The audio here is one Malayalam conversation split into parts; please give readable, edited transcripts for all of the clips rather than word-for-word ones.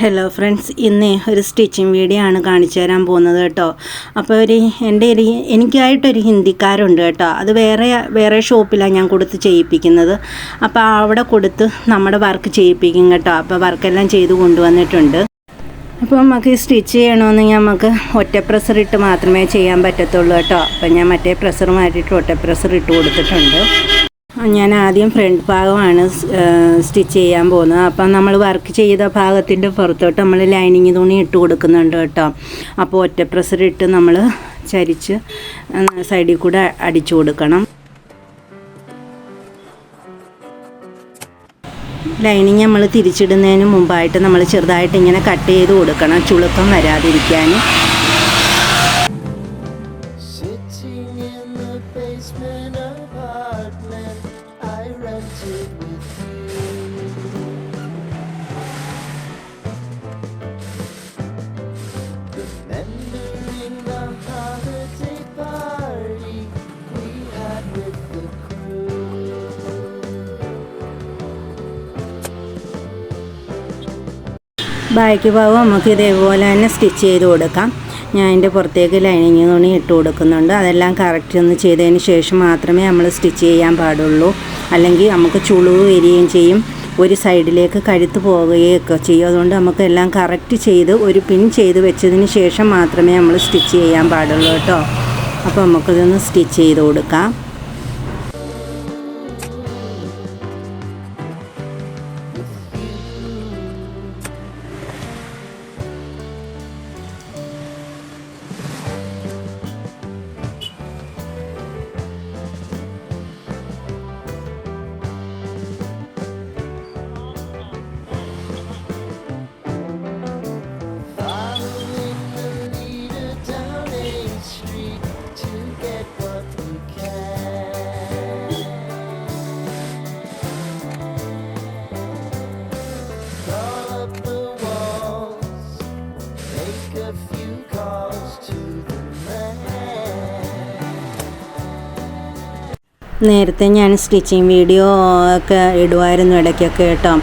ഹലോ ഫ്രണ്ട്സ്, ഇന്ന് ഒരു സ്റ്റിച്ചിങ് വീഡിയോ ആണ് കാണിച്ചു തരാൻ പോകുന്നത് കേട്ടോ. അപ്പോൾ എനിക്കായിട്ടൊരു ഹിന്ദിക്കാരുണ്ട് കേട്ടോ. അത് വേറെ ഷോപ്പിലാണ് ഞാൻ കൊടുത്ത് ചെയ്യിപ്പിക്കുന്നത്. അപ്പോൾ അവിടെ കൊടുത്ത് നമ്മുടെ വർക്ക് ചെയ്യിപ്പിക്കും കേട്ടോ. അപ്പോൾ വർക്കെല്ലാം ചെയ്ത് കൊണ്ടുവന്നിട്ടുണ്ട്. അപ്പോൾ നമുക്ക് സ്റ്റിച്ച് ചെയ്യണമെങ്കിൽ നമുക്ക് ഒറ്റ പ്രഷർ ഇട്ട് മാത്രമേ ചെയ്യാൻ പറ്റത്തുള്ളൂ കേട്ടോ. അപ്പോൾ ഞാൻ മറ്റേ പ്രഷർ മാറ്റിയിട്ട് ഒറ്റ പ്രഷർ ഇട്ട് കൊടുത്തിട്ടുണ്ട്. ഞാൻ ആദ്യം ഫ്രണ്ട് ഭാഗമാണ് സ്റ്റിച്ച് ചെയ്യാൻ പോകുന്നത്. അപ്പം നമ്മൾ വർക്ക് ചെയ്ത ഭാഗത്തിൻ്റെ പുറത്തോട്ട് നമ്മൾ ലൈനിങ് തുണി ഇട്ട് കൊടുക്കുന്നുണ്ട് കേട്ടോ. അപ്പോൾ ഒറ്റ പ്രഷർ ഇട്ട് നമ്മൾ ചരിച്ച് സൈഡിൽ കൂടെ അടിച്ചു കൊടുക്കണം. ലൈനിങ് നമ്മൾ തിരിച്ചിടുന്നതിന് മുമ്പായിട്ട് നമ്മൾ ചെറുതായിട്ട് ഇങ്ങനെ കട്ട് ചെയ്ത് കൊടുക്കണം, ചുളുക്കം വരാതിരിക്കാൻ. ബാക്ക് ഭാഗം നമുക്ക് ഇതേപോലെ തന്നെ സ്റ്റിച്ച് ചെയ്ത് കൊടുക്കാം. ഞാൻ അതിൻ്റെ പുറത്തേക്ക് ലൈനിങ് തുണി ഇട്ട് കൊടുക്കുന്നുണ്ട്. അതെല്ലാം കറക്റ്റ് ഒന്ന് ചെയ്തതിന് ശേഷം മാത്രമേ നമ്മൾ സ്റ്റിച്ച് ചെയ്യാൻ പാടുള്ളൂ. അല്ലെങ്കിൽ നമുക്ക് ചുളിവ് വരികയും ചെയ്യും, ഒരു സൈഡിലേക്ക് കഴുത്ത് പോവുകയൊക്കെ ചെയ്യും. അതുകൊണ്ട് നമുക്ക് എല്ലാം കറക്റ്റ് ചെയ്ത് ഒരു പിൻ ചെയ്ത് വെച്ചതിന് ശേഷം മാത്രമേ നമ്മൾ സ്റ്റിച്ച് ചെയ്യാൻ പാടുള്ളൂ കേട്ടോ. അപ്പോൾ നമുക്കിതൊന്ന് സ്റ്റിച്ച് ചെയ്ത് കൊടുക്കാം. നേരത്തെ ഞാൻ സ്റ്റിച്ചിങ് വീഡിയോ ഒക്കെ ഇടുമായിരുന്നു ഇടയ്ക്കൊക്കെ കേട്ടോ.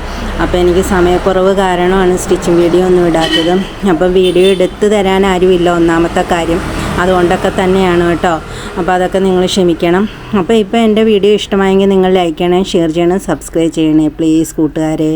അപ്പോൾ എനിക്ക് സമയക്കുറവ് കാരണമാണ് സ്റ്റിച്ചിങ് വീഡിയോ ഒന്നും ഇടാത്തത്. അപ്പോൾ വീഡിയോ എടുത്ത് തരാൻ ആരുമില്ല, ഒന്നാമത്തെ കാര്യം. അതുകൊണ്ടൊക്കെ തന്നെയാണ് കേട്ടോ. അപ്പോൾ അതൊക്കെ നിങ്ങൾ ക്ഷമിക്കണം. അപ്പോൾ ഇപ്പോൾ എൻ്റെ വീഡിയോ ഇഷ്ടമായെങ്കിൽ നിങ്ങൾ ലൈക്ക് ചെയ്യണേ, ഷെയർ ചെയ്യണം, സബ്സ്ക്രൈബ് ചെയ്യണേ പ്ലീസ് കൂട്ടുകാരെ.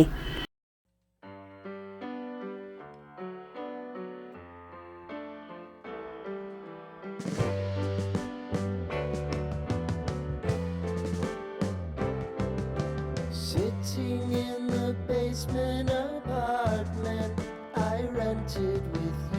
Sitting in the basement apartment I rented with you.